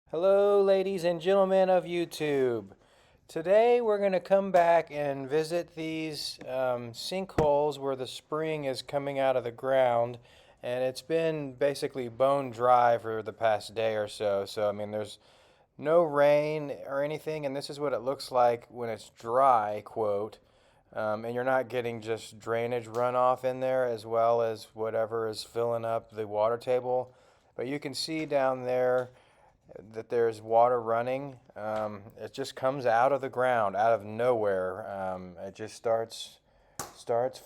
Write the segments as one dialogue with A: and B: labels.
A: Hello, ladies and gentlemen of YouTube. Today we're going to come back and visit these sinkholes where the spring is coming out of the ground, and it's been basically bone dry for the past day or so. So, I mean, there's no rain or anything, and this is what it looks like when it's dry, quote. And you're not getting just drainage runoff in there as well as whatever is filling up the water table. But you can see down there that there's water running. It just comes out of the ground, out of nowhere. It just starts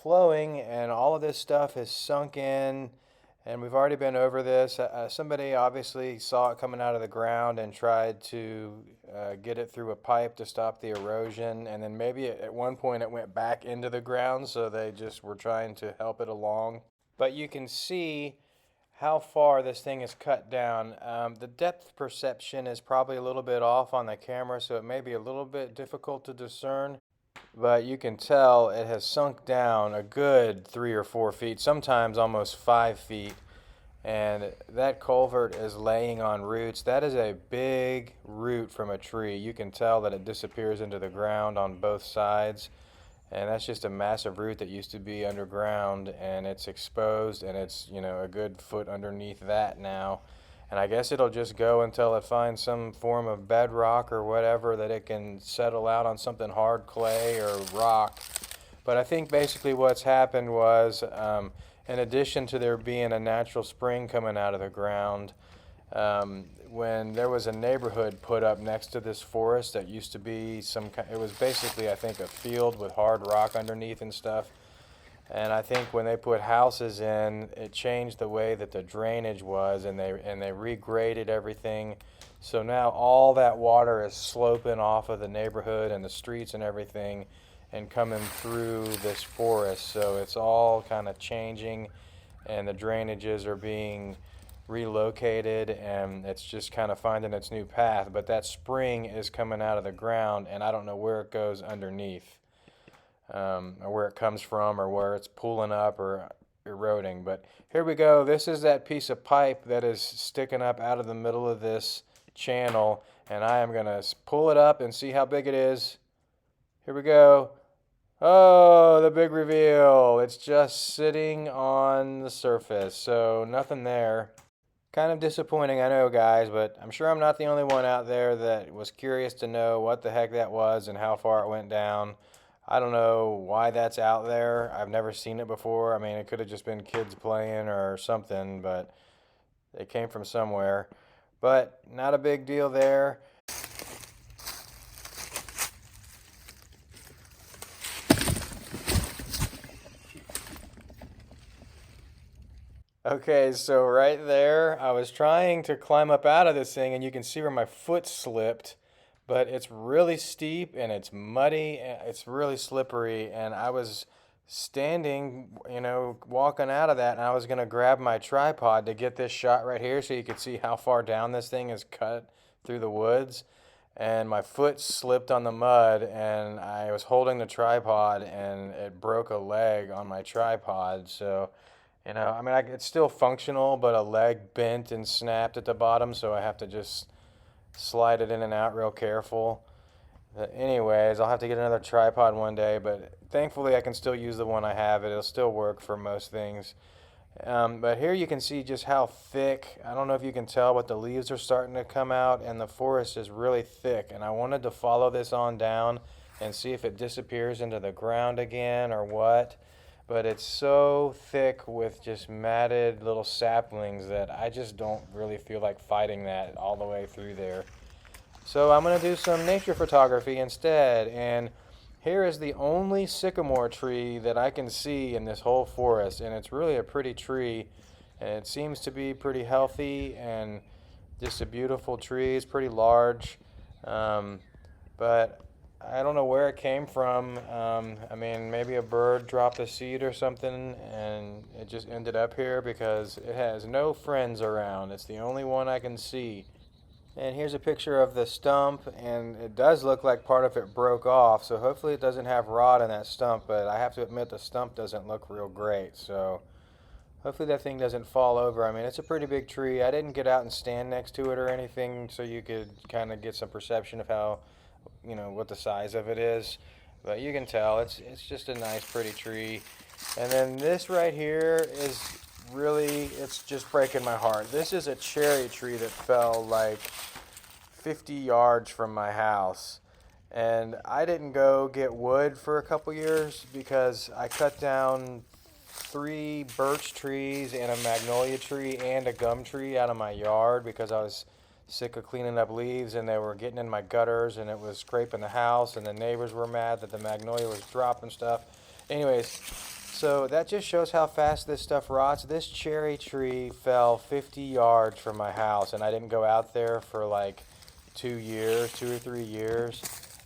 A: flowing, and all of this stuff is sunk in. And we've already been over this. Somebody obviously saw it coming out of the ground and tried to get it through a pipe to stop the erosion. And then maybe at one point it went back into the ground, so they just were trying to help it along. But you can see how far this thing is cut down. The depth perception is probably a little bit off on the camera, so it may be a little bit difficult to discern. But you can tell it has sunk down a good 3 or 4 feet, sometimes almost 5 feet. And that culvert is laying on roots. That is a big root from a tree. You can tell that it disappears into the ground on both sides. And that's just a massive root that used to be underground, and it's exposed, and it's, a good foot underneath that now. And I guess it'll just go until it finds some form of bedrock or whatever that it can settle out on, something hard, clay or rock. But I think basically what's happened was, in addition to there being a natural spring coming out of the ground, when there was a neighborhood put up next to this forest that used to be it was basically, I think, a field with hard rock underneath and stuff. And I think when they put houses in, it changed the way that the drainage was, and they regraded everything. So now all that water is sloping off of the neighborhood and the streets and everything and coming through this forest. So it's all kind of changing, and the drainages are being relocated, and it's just kind of finding its new path. But that spring is coming out of the ground, and I don't know where it goes underneath, or where it comes from, or where it's pulling up or eroding. But here we go. This is that piece of pipe that is sticking up out of the middle of this channel, and I am going to pull it up and see how big it is. Here we go. Oh, the big reveal. It's just sitting on the surface, so nothing there. Kind of disappointing, I know, guys, but I'm sure I'm not the only one out there that was curious to know what the heck that was and how far it went down. I don't know why that's out there. I've never seen it before. I mean, it could have just been kids playing or something, but it came from somewhere. But not a big deal there. Okay, so right there, I was trying to climb up out of this thing, and you can see where my foot slipped, but it's really steep and it's muddy, and it's really slippery, and I was standing, walking out of that, and I was gonna grab my tripod to get this shot right here so you could see how far down this thing is cut through the woods. And my foot slipped on the mud, and I was holding the tripod, and it broke a leg on my tripod. So, I mean, it's still functional, but a leg bent and snapped at the bottom, so I have to just slide it in and out real careful. But anyways, I'll have to get another tripod one day, but thankfully I can still use the one I have. It'll still work for most things. But here you can see just how thick, I don't know if you can tell, but the leaves are starting to come out, and the forest is really thick. And I wanted to follow this on down and see if it disappears into the ground again or what. But it's so thick with just matted little saplings that I just don't really feel like fighting that all the way through there. So I'm going to do some nature photography instead. And here is the only sycamore tree that I can see in this whole forest. And it's really a pretty tree. And it seems to be pretty healthy and just a beautiful tree. It's pretty large. But I don't know where it came from. I mean, maybe a bird dropped a seed or something and it just ended up here because it has no friends around. It's the only one I can see. And here's a picture of the stump, and it does look like part of it broke off, so hopefully it doesn't have rot in that stump, but I have to admit the stump doesn't look real great. So Hopefully that thing doesn't fall over. I mean, it's a pretty big tree. I didn't get out and stand next to it or anything so you could kind of get some perception of how, what the size of it is. But you can tell it's just a nice, pretty tree. And then this right here is really, it's just breaking my heart. This is a cherry tree that fell like 50 yards from my house. And I didn't go get wood for a couple years because I cut down 3 birch trees and a magnolia tree and a gum tree out of my yard because I was sick of cleaning up leaves and they were getting in my gutters and it was scraping the house and the neighbors were mad that the magnolia was dropping stuff. Anyways, so that just shows how fast this stuff rots. This cherry tree fell 50 yards from my house and I didn't go out there for like 2 years, 2 or 3 years,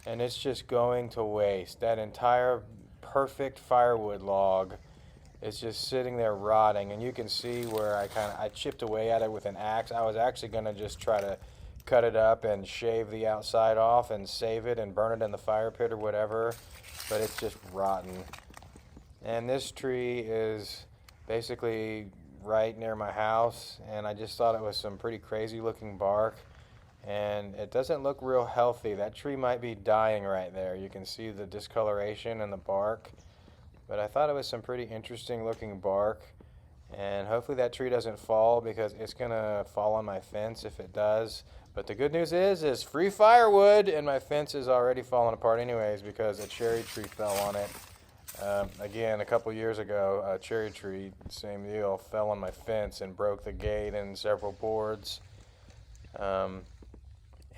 A: and it's just going to waste. That entire perfect firewood log is just sitting there rotting, and you can see where I chipped away at it with an axe. I was actually going to just try to cut it up and shave the outside off and save it and burn it in the fire pit or whatever, but it's just rotten. And this tree is basically right near my house, and I just thought it was some pretty crazy looking bark, and it doesn't look real healthy. That tree might be dying right there. You can see the discoloration in the bark. But I thought it was some pretty interesting looking bark, and hopefully that tree doesn't fall because it's gonna fall on my fence if it does. But the good news is free firewood, and my fence is already falling apart anyways because a cherry tree fell on it. Again, a couple years ago, a cherry tree, same deal, fell on my fence and broke the gate and several boards. And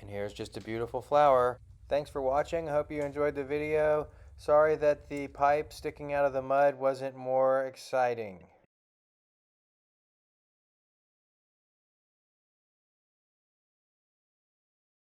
A: here's just a beautiful flower. Thanks for watching. I hope you enjoyed the video. Sorry that the pipe sticking out of the mud wasn't more exciting.